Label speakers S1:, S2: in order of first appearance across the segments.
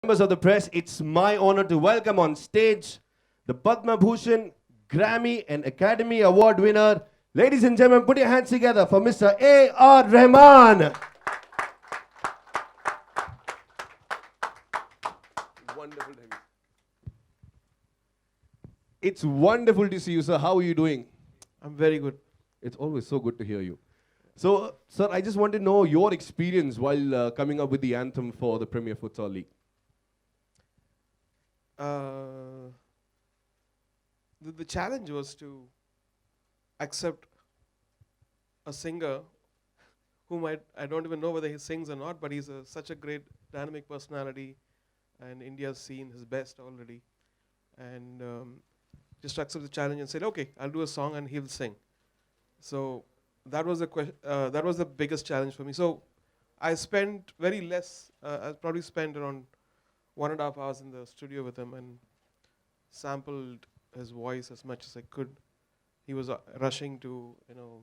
S1: Members of the press, it's my honor to welcome on stage the Padma Bhushan, Grammy and Academy Award winner. Ladies and gentlemen, put your hands together for Mr. A.R. Rahman. Wonderful. It's wonderful to see you, sir. How are you doing?
S2: I'm very good.
S1: It's always so good to hear you. So, sir, I just want to know your experience while coming up with the anthem for the Premier Futsal League.
S2: The challenge was to accept a singer whom I don't even know whether he sings or not, but he's such a great dynamic personality, and India's seen his best already. And just to accept the challenge and said, okay, I'll do a song and he'll sing. So that was the biggest challenge for me. So I spent very less. I probably spent around 1.5 hours in the studio with him and sampled his voice as much as I could. He was rushing to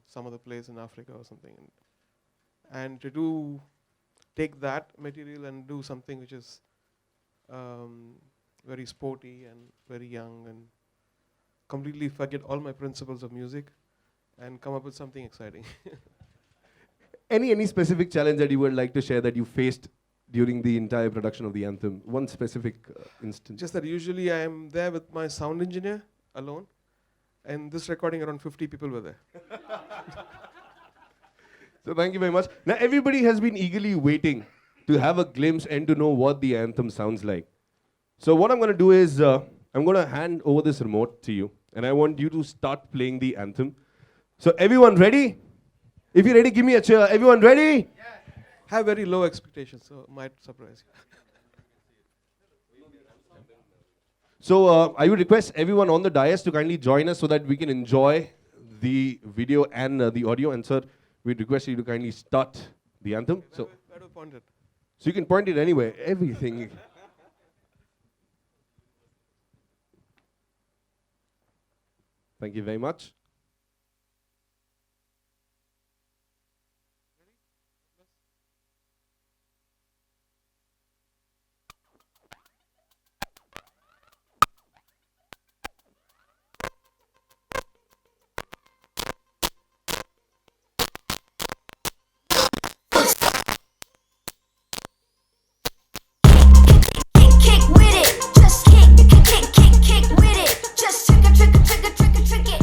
S2: some other place in Africa or something, and to take that material and do something which is very sporty and very young, and completely forget all my principles of music and come up with something exciting.
S1: Any specific challenge that you would like to share that you faced during the entire production of the anthem? One specific instance.
S2: Just that usually I am there with my sound engineer alone, and this recording around 50 people were there.
S1: So thank you very much. Now everybody has been eagerly waiting to have a glimpse and to know what the anthem sounds like. So what I'm going to do is I'm going to hand over this remote to you, and I want you to start playing the anthem. So everyone ready? If you're ready, give me a cheer. Everyone ready?
S2: Yeah. Have very low expectations, so might surprise you.
S1: So I would request everyone on the dais to kindly join us so that we can enjoy the video and the audio. And sir, we'd request you to kindly start the anthem.
S2: Where do I point it?
S1: So you can point it anywhere, everything. Thank you very much.
S3: Kick with it, just trick it.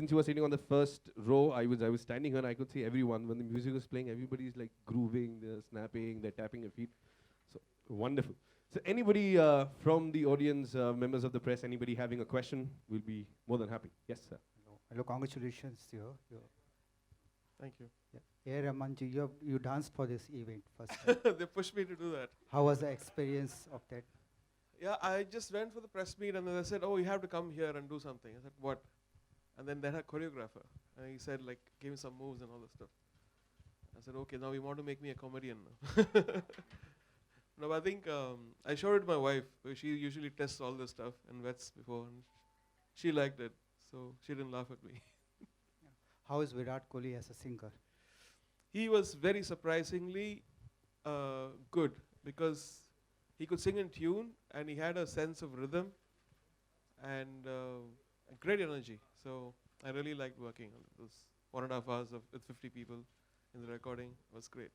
S1: since you were sitting on the first row, I was standing here and I could see everyone. When the music was playing, everybody's like grooving, they're snapping, they're tapping their feet. So wonderful. So anybody from the audience, members of the press, anybody having a question, we'll be more than happy. Yes, sir.
S3: Hello, congratulations, sir.
S2: Thank you.
S3: Yeah, Rahman ji, you danced for this event first time.
S2: They pushed me to do that.
S3: How was the experience of that?
S2: Yeah, I just went for the press meet and then they said, oh, you have to come here and do something. I said, what? And then they had a choreographer. And he said, like, give me some moves and all this stuff. I said, okay, now you want to make me a comedian now. No, but I think I showed it to my wife. She usually tests all this stuff and vets before. And she liked it, so she didn't laugh at me.
S3: How is Virat Kohli as a singer?
S2: He was very surprisingly good because he could sing in tune and he had a sense of rhythm and great energy. So I really liked working on it. It was 1.5 hours with 50 people in the recording. It was great.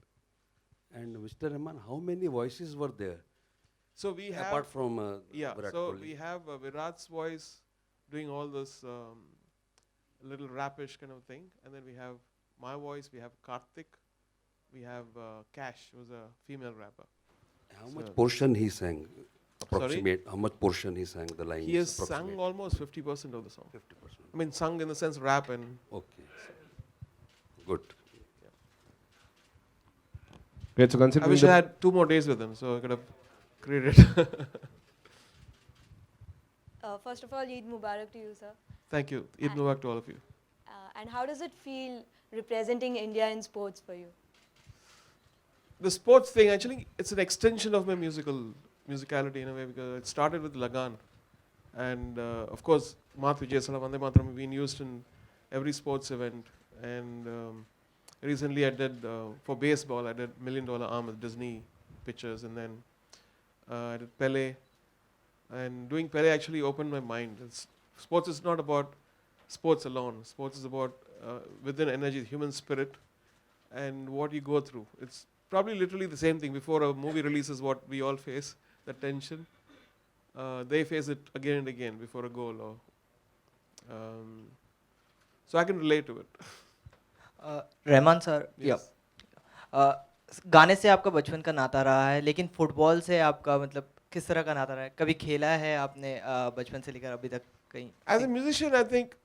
S4: And Mr. Rahman, how many voices were there
S2: So we have
S4: apart from Virat
S2: so
S4: Kohli?
S2: we have Virat's voice doing all this little rapish kind of thing, and then we have my voice. We have Karthik. We have Cash, who's a female rapper.
S4: How much
S2: So-
S4: portion he sang? Approximate. How much portion he sang the lines?
S2: He has
S4: approximate?
S2: sung almost 50% of the song.
S4: 50%.
S2: I mean, sung in the sense rap and
S4: Okay. Good.
S1: Great. So
S2: I
S1: considering
S2: wish
S1: the
S2: I had 2 more days with him, so I could have created.
S5: First of all, Eid Mubarak to you, sir.
S2: Thank you. Eid Mubarak to all of you.
S5: And how does it feel representing India in sports for you?
S2: The sports thing, actually, it's an extension of my musicality in a way, because it started with Lagan. And of course, Mat Vijay Salam Vande Mataram being used in every sports event. And recently I did, for baseball, I did $1 Million Arm with Disney pictures. And then I did Pele. And doing Pele actually opened my mind. Sports is not about sports alone. Sports is about within energy, human spirit, and what you go through. It's probably literally the same thing. Before a movie releases, what we all face, the tension. They face it again and again before a goal. Or so I can relate to it.
S6: Rahman sir,
S2: Yes.
S6: गाने से आपका बचपन का नाता रहा है, लेकिन football से आपका मतलब किस तरह का नाता रहा है? कभी खेला है आपने बचपन से लेकर अभी तक कहीं?
S2: As a musician, I think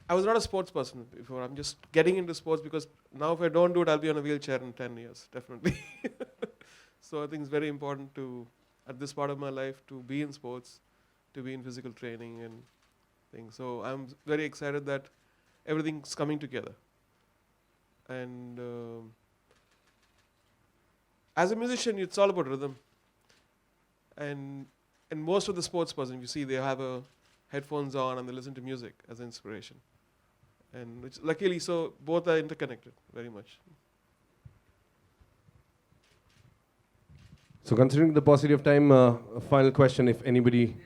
S2: I was not a sports person before. I'm just getting into sports because now if I don't do it, I'll be on a wheelchair in 10 years, definitely. So I think it's very important to, at this part of my life, to be in sports, to be in physical training and things. So I'm very excited that everything's coming together. And as a musician, it's all about rhythm. And most of the sports person, you see, they have headphones on and they listen to music as inspiration. And which, luckily, so both are interconnected very much.
S1: So considering the paucity of time, a final question, if anybody.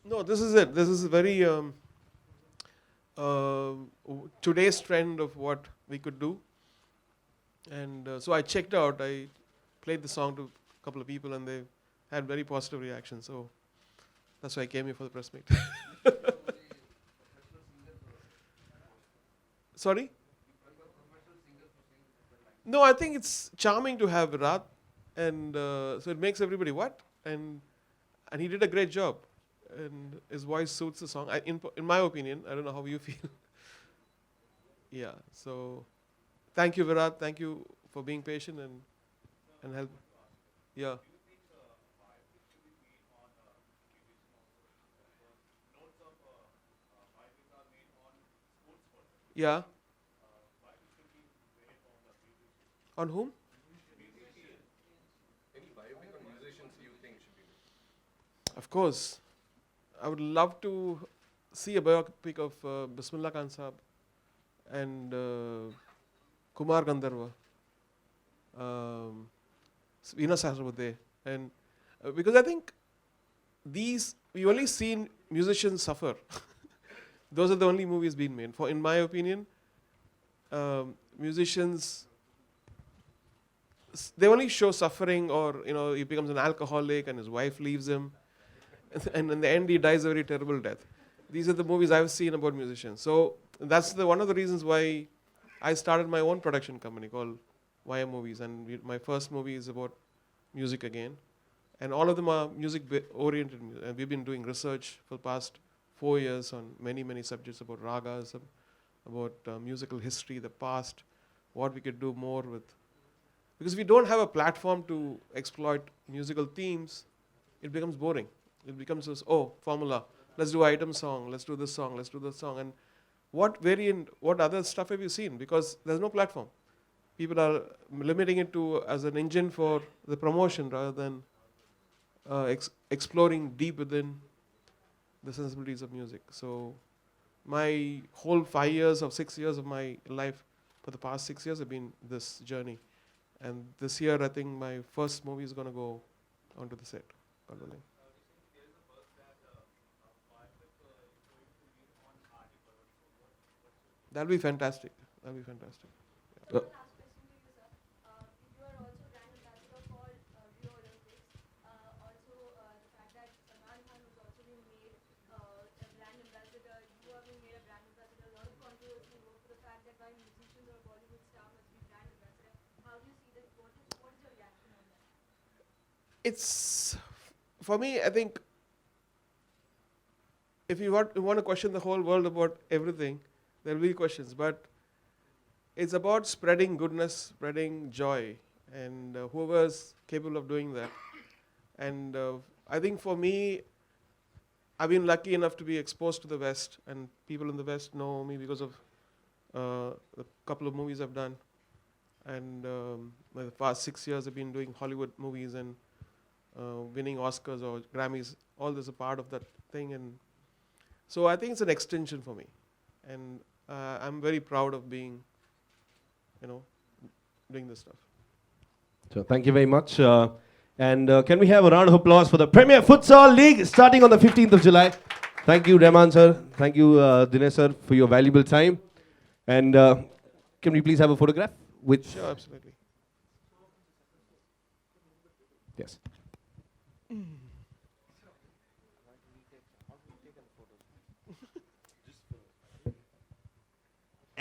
S2: No, this is it. This is very today's trend of what we could do. And so I checked out. I played the song to a couple of people, and they had very positive reactions. So that's why I came here for the press meet. Sorry? No, I think it's charming to have Virat, and so it makes everybody what? And he did a great job, and his voice suits the song. In my opinion, I don't know how you feel. Yeah, so thank you, Virat. Thank you for being patient and help. Yeah. Yeah. On whom? Of course. I would love to see a biopic of Bismillah Khan Saab and Kumar Gandharva, Veena Sahasrabudhe. And because I think we've only seen musicians suffer. Those are the only movies being made. In my opinion, musicians they only show suffering, or he becomes an alcoholic and his wife leaves him, and in the end he dies a very terrible death. These are the movies I've seen about musicians. So that's one of the reasons why I started my own production company called YM Movies, and my first movie is about music again, and all of them are music oriented. And we've been doing research for the past 4 years on many subjects about ragas, about musical history, the past, what we could do more with. Because if we don't have a platform to exploit musical themes, it becomes boring. It becomes this, formula. Let's do item song, let's do this song, let's do this song. And what other stuff have you seen? Because there's no platform. People are limiting it to as an engine for the promotion rather than exploring deep within the sensibilities of music. So my whole 5 years or 6 years of my life for the past 6 years have been this journey. And this year, I think my first movie is going to go onto the set. God willing. That'll be fantastic. That'll be fantastic.
S1: Uh,
S5: Last question to you, sir. You are also brand ambassador for Rio Olympics. Also, the fact that Rahman was also being made a brand ambassador. You are being made a brand ambassador. A lot of controversy over the fact that why musicians or Bollywood star must be brand ambassador. How do you see that? What is your reaction on that?
S2: It's, for me, I think, if you want to question the whole world about everything, there will be questions. But it's about spreading goodness, spreading joy, and whoever's capable of doing that. And I think for me, I've been lucky enough to be exposed to the West, and people in the West know me because of the couple of movies I've done. And the past 6 years I've been doing Hollywood movies and winning Oscars or Grammys. All this is a part of that thing. And so I think it's an extension for me. And I'm very proud of being, doing this stuff.
S1: So thank you very much. And can we have a round of applause for the Premier Futsal League starting on the 15th of July? Thank you, Rahman sir. Thank you, Dinesh sir, for your valuable time. And can we please have a photograph?
S2: Sure, absolutely.
S1: Yes.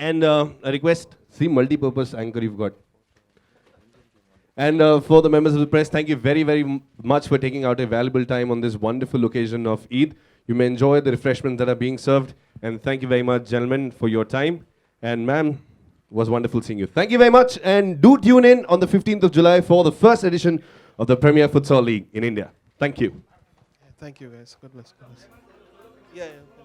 S1: And a request, see multi-purpose anchor you've got. And for the members of the press, thank you very much for taking out a valuable time on this wonderful occasion of Eid. You may enjoy the refreshments that are being served. And thank you very much, gentlemen, for your time. And ma'am, it was wonderful seeing you. Thank you very much. And do tune in on the 15th of July for the first edition of the Premier Futsal League in India. Thank you.
S2: Thank you, guys. God bless. God bless. Yeah.